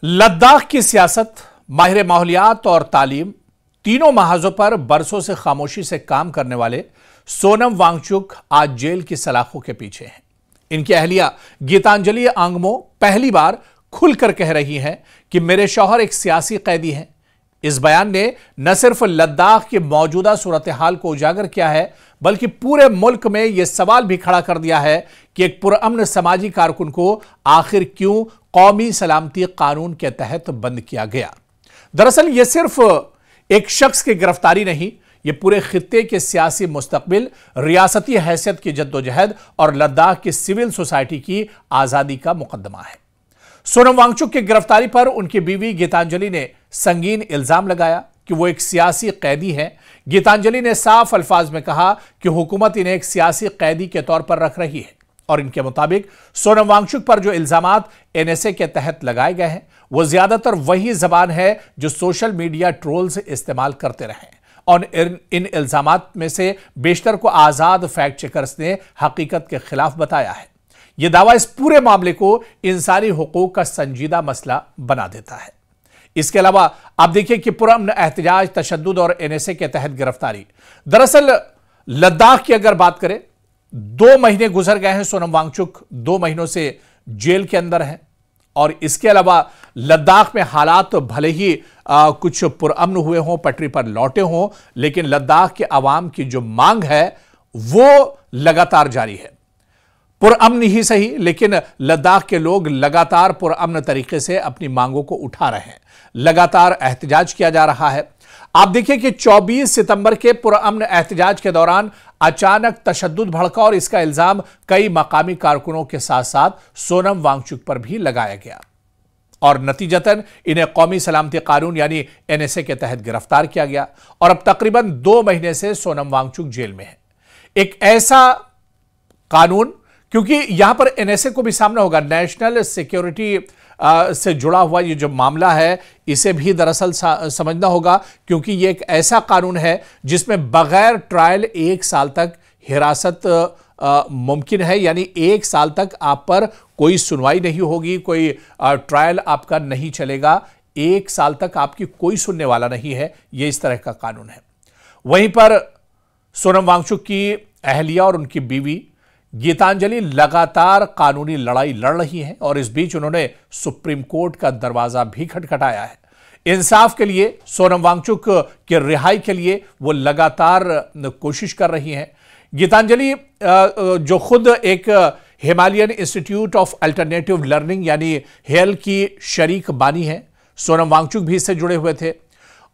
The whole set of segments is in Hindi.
लद्दाख की सियासत, माहिर माहौलियात और तालीम तीनों महाजों पर बरसों से खामोशी से काम करने वाले सोनम वांगचुक आज जेल की सलाखों के पीछे हैं। इनकी अहलिया गीतांजलि आंगमो पहली बार खुलकर कह रही हैं कि मेरे शौहर एक सियासी कैदी हैं। इस बयान ने न सिर्फ लद्दाख की मौजूदा सूरत हाल को उजागर किया है, बल्कि पूरे मुल्क में यह सवाल भी खड़ा कर दिया है कि एक पुरअमन समाजी कारकुन को आखिर क्यों कौमी सलामती कानून के तहत बंद किया गया। दरअसल यह सिर्फ एक शख्स की गिरफ्तारी नहीं, यह पूरे खित्ते के सियासी मुस्तकबिल, रियासती हैसियत की जद्दोजहद और लद्दाख की सिविल सोसाइटी की आजादी का मुकदमा है। सोनम वांगचुक की गिरफ्तारी पर उनकी बीवी गीतांजलि ने संगीन इल्जाम लगाया कि वो एक सियासी कैदी हैं। गीतांजलि ने साफ अल्फाज में कहा कि हुकूमत इन्हें एक सियासी कैदी के तौर पर रख रही है और इनके मुताबिक सोनम वांगचुक पर जो इल्जामात एनएसए के तहत लगाए गए हैं वो ज्यादातर वही जबान है जो सोशल मीडिया ट्रोल्स इस्तेमाल करते रहे और इन इल्जामात में से बेशतर को आजाद फैक्ट चेकर्स ने हकीकत के खिलाफ बताया है। यह दावा इस पूरे मामले को इंसानी हुकूक का संजीदा मसला बना देता है। इसके अलावा आप देखिए कि पुरअमन एहतजाज, तशद्दुद और एनएसए के तहत गिरफ्तारी। दरअसल लद्दाख की अगर बात करें, 2 महीने गुजर गए हैं, सोनम वांगचुक 2 महीनों से जेल के अंदर हैं और इसके अलावा लद्दाख में हालात भले ही कुछ पुरअमन हुए हों, पटरी पर लौटे हों, लेकिन लद्दाख के अवाम की जो मांग है वो लगातार जारी है। पुरअमन ही सही, लेकिन लद्दाख के लोग लगातार पुरअमन तरीके से अपनी मांगों को उठा रहे हैं। लगातार एहतजाज किया जा रहा है। आप देखिए कि 24 सितंबर के पुरअमन एहतजाज के दौरान अचानक तशद्दुद भड़का और इसका इल्जाम कई मकामी कारकुनों के साथ साथ सोनम वांगचुक पर भी लगाया गया और नतीजतन इन्हें कौमी सलामती कानून यानी एनएसए के तहत गिरफ्तार किया गया और अब तकरीबन 2 महीने से सोनम वांगचुक जेल में है। एक ऐसा कानून, क्योंकि यहां पर एनएसए को भी सामना होगा, नेशनल सिक्योरिटी से जुड़ा हुआ ये जो मामला है इसे भी दरअसल समझना होगा, क्योंकि ये एक ऐसा कानून है जिसमें बगैर ट्रायल 1 साल तक हिरासत मुमकिन है, यानी 1 साल तक आप पर कोई सुनवाई नहीं होगी, कोई ट्रायल आपका नहीं चलेगा, 1 साल तक आपकी कोई सुनने वाला नहीं है। ये इस तरह का कानून है। वहीं पर सोनम वांगचुक की अहलिया और उनकी बीवी गीतांजलि लगातार कानूनी लड़ाई लड़ रही हैं और इस बीच उन्होंने सुप्रीम कोर्ट का दरवाजा भी खटखटाया है। इंसाफ के लिए, सोनम वांगचुक के रिहाई के लिए वो लगातार कोशिश कर रही हैं। गीतांजलि जो खुद एक Himalayan institute of alternative learning यानी हेल की शरीक बानी है, सोनम वांगचुक भी इससे जुड़े हुए थे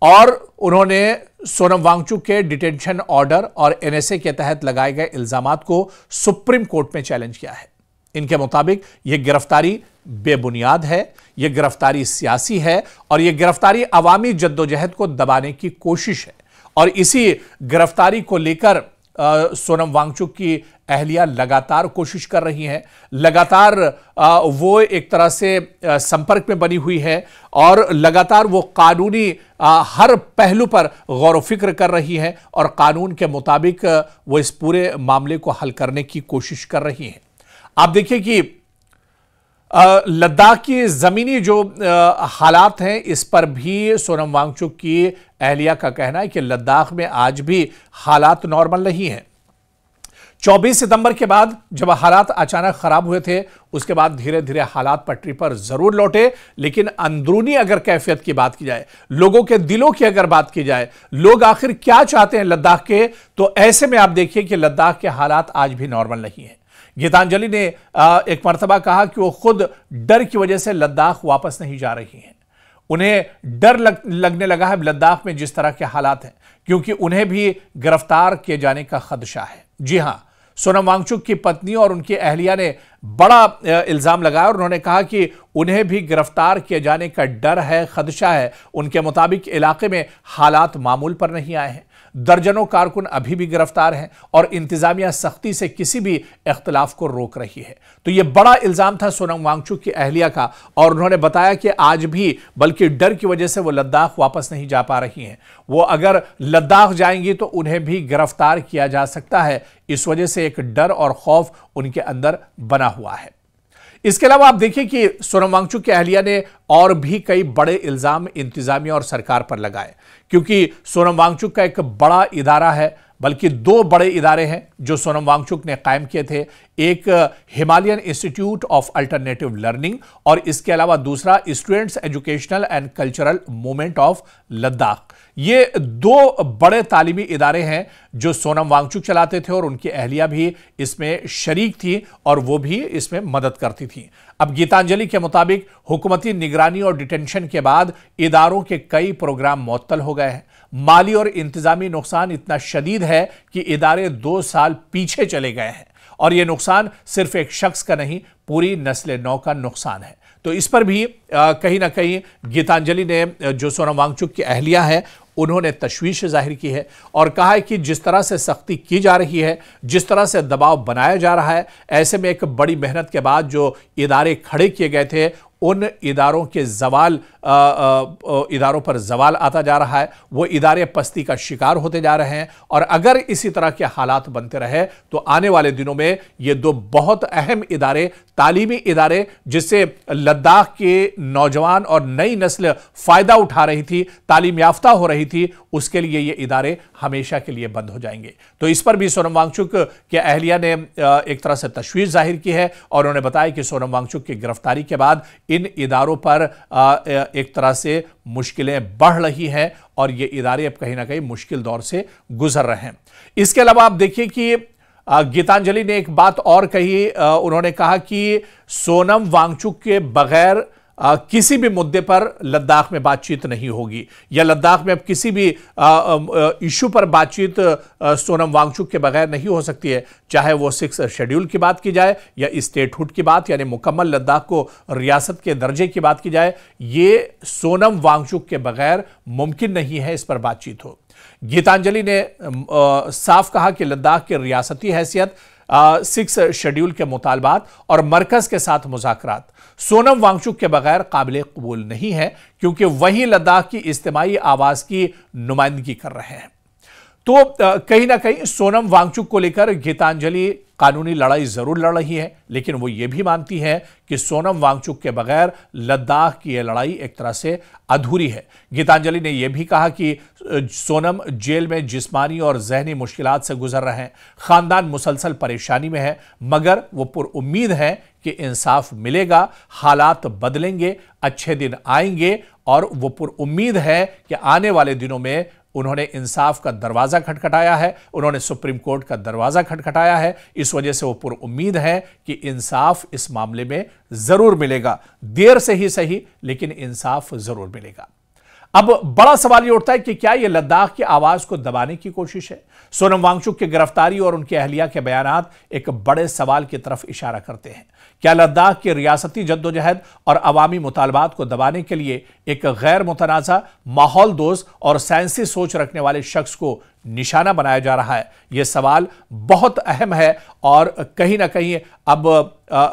और उन्होंने सोनम वांगचुक के डिटेंशन ऑर्डर और एनएसए के तहत लगाए गए इल्जामात को सुप्रीम कोर्ट में चैलेंज किया है। इनके मुताबिक यह गिरफ्तारी बेबुनियाद है, यह गिरफ्तारी सियासी है और यह गिरफ्तारी अवामी जद्दोजहद को दबाने की कोशिश है और इसी गिरफ्तारी को लेकर सोनम वांगचुक की अहलिया लगातार कोशिश कर रही हैं। लगातार वो एक तरह से संपर्क में बनी हुई है और लगातार वो कानूनी हर पहलू पर गौर व फिक्र कर रही हैं और कानून के मुताबिक वो इस पूरे मामले को हल करने की कोशिश कर रही हैं। आप देखिए कि लद्दाख की जमीनी जो हालात हैं इस पर भी सोनम वांगचुक की अहलिया का कहना है कि लद्दाख में आज भी हालात नॉर्मल नहीं हैं। 24 सितंबर के बाद जब हालात अचानक खराब हुए थे, उसके बाद धीरे धीरे हालात पटरी पर जरूर लौटे, लेकिन अंदरूनी अगर कैफियत की बात की जाए, लोगों के दिलों की अगर बात की जाए, लोग आखिर क्या चाहते हैं लद्दाख के, तो ऐसे में आप देखिए कि लद्दाख के हालात आज भी नॉर्मल नहीं है। गीतांजलि ने एक मर्तबा कहा कि वो खुद डर की वजह से लद्दाख वापस नहीं जा रही हैं। उन्हें डर लगने लगा है लद्दाख में जिस तरह के हालात हैं, क्योंकि उन्हें भी गिरफ्तार किए जाने का खदशा है। जी हां, सोनम वांगचुक की पत्नी और उनकी अहलिया ने बड़ा इल्जाम लगाया और उन्होंने कहा कि उन्हें भी गिरफ्तार किए जाने का डर है, खदशा है। उनके मुताबिक इलाके में हालात मामूल पर नहीं आए हैं, दर्जनों कारकुन अभी भी गिरफ्तार हैं और इंतजामिया सख्ती से किसी भी इख्तिलाफ को रोक रही है। तो यह बड़ा इल्जाम था सोनम वांगचुक की अहलिया का और उन्होंने बताया कि आज भी बल्कि डर की वजह से वो लद्दाख वापस नहीं जा पा रही हैं। वो अगर लद्दाख जाएंगी तो उन्हें भी गिरफ्तार किया जा सकता है, इस वजह से एक डर और खौफ उनके अंदर बना हुआ है। इसके अलावा आप देखिए कि सोनम वांगचुक की अहलिया ने और भी कई बड़े इल्जाम इंतजामिया और सरकार पर लगाए, क्योंकि सोनम वांगचुक का एक बड़ा इदारा है, बल्कि दो बड़े इदारे हैं जो सोनम वांगचुक ने कायम किए थे। एक Himalayan institute of alternative learning और इसके अलावा दूसरा students educational and cultural movement of Ladakh. ये दो बड़े तालीमी इदारे हैं जो सोनम वांगचुक चलाते थे और उनकी अहलिया भी इसमें शरीक थी और वो भी इसमें मदद करती थी। अब गीतांजलि के मुताबिक हुकूमती निगरानी और डिटेंशन के बाद इदारों के कई प्रोग्राम मुअत्तल हो गए हैं। माली और इंतजामी नुकसान इतना शदीद है कि इदारे 2 साल पीछे चले गए हैं और यह नुकसान सिर्फ एक शख्स का नहीं, पूरी नस्ल नौ का नुकसान है। तो इस पर भी कहीं ना कहीं गीतांजलि ने, जो सोनम वांगचुक की अहलिया है, उन्होंने तशवीश जाहिर की है और कहा है कि जिस तरह से सख्ती की जा रही है, जिस तरह से दबाव बनाया जा रहा है, ऐसे में एक बड़ी मेहनत के बाद जो इदारे खड़े किए गए थे उन इदारों के इदारों पर जवाल आता जा रहा है। वो इदारे पस्ती का शिकार होते जा रहे हैं और अगर इसी तरह के हालात बनते रहे तो आने वाले दिनों में ये दो बहुत अहम इदारे, तालीमी इदारे, जिससे लद्दाख के नौजवान और नई नस्ल फायदा उठा रही थी, तालीम याफ्ता हो रही थी, उसके लिए ये इदारे हमेशा के लिए बंद हो जाएंगे। तो इस पर भी सोनम वांगचुक के अहलिया ने एक तरह से तशवीश जाहिर की है और उन्होंने बताया कि सोनम वांगचुक की गिरफ्तारी के बाद इन इदारों पर एक तरह से मुश्किलें बढ़ रही हैं और ये इदारे अब कहीं ना कहीं मुश्किल दौर से गुजर रहे हैं। इसके अलावा आप देखिए कि गीतांजलि ने एक बात और कही। उन्होंने कहा कि सोनम वांगचुक के बगैर किसी भी मुद्दे पर लद्दाख में बातचीत नहीं होगी या लद्दाख में अब किसी भी इशू पर बातचीत सोनम वांगचुक के बगैर नहीं हो सकती है, चाहे वो 6 शेड्यूल की बात की जाए या स्टेटहुड की बात, यानी मुकम्मल लद्दाख को रियासत के दर्जे की बात की जाए। ये सोनम वांगचुक के बगैर मुमकिन नहीं है इस पर बातचीत हो। गीतांजलि ने साफ कहा कि लद्दाख की रियासती हैसियत, 6 शेड्यूल के मुतालबात और मरकज के साथ मुज़ाकरात सोनम वांगचुक के बगैर काबिल कबूल नहीं है, क्योंकि वही लद्दाख की इज्तिमाई आवाज की नुमाइंदगी कर रहे हैं। तो कहीं ना कहीं सोनम वांगचुक को लेकर गीतांजलि कानूनी लड़ाई जरूर लड़ रही है, लेकिन वो ये भी मानती है कि सोनम वांगचुक के बगैर लद्दाख की यह लड़ाई एक तरह से अधूरी है। गीतांजलि ने यह भी कहा कि सोनम जेल में जिस्मानी और जहनी मुश्किलात से गुजर रहे हैं, खानदान मुसलसल परेशानी में है, मगर वो पुरुम्मीद है कि इंसाफ मिलेगा, हालात बदलेंगे, अच्छे दिन आएंगे और वो पुरुम्मीद है कि आने वाले दिनों में उन्होंने इंसाफ का दरवाजा खटखटाया है, उन्होंने सुप्रीम कोर्ट का दरवाजा खटखटाया है। इस वजह से वो पुरुम्मीद है कि इंसाफ इस मामले में जरूर मिलेगा, देर से ही सही, लेकिन इंसाफ जरूर मिलेगा। अब बड़ा सवाल यह उठता है कि क्या यह लद्दाख की आवाज को दबाने की कोशिश है? सोनम वांगचुक की गिरफ्तारी और उनके अहलिया के बयानात एक बड़े सवाल की तरफ इशारा करते हैं। क्या लद्दाख की रियासती जद्दोजहद और अवामी मुतालबात को दबाने के लिए एक गैर मुतनाज़ा, माहौल दोस्त और साइंसी सोच रखने वाले शख्स को निशाना बनाया जा रहा है? यह सवाल बहुत अहम है और कहीं ना कहीं अब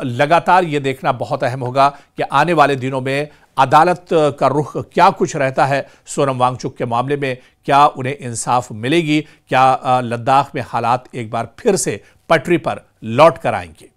लगातार यह देखना बहुत अहम होगा कि आने वाले दिनों में अदालत का रुख क्या कुछ रहता है सोनम वांगचुक के मामले में। क्या उन्हें इंसाफ मिलेगी? क्या लद्दाख में हालात एक बार फिर से पटरी पर लौट कर आएंगे?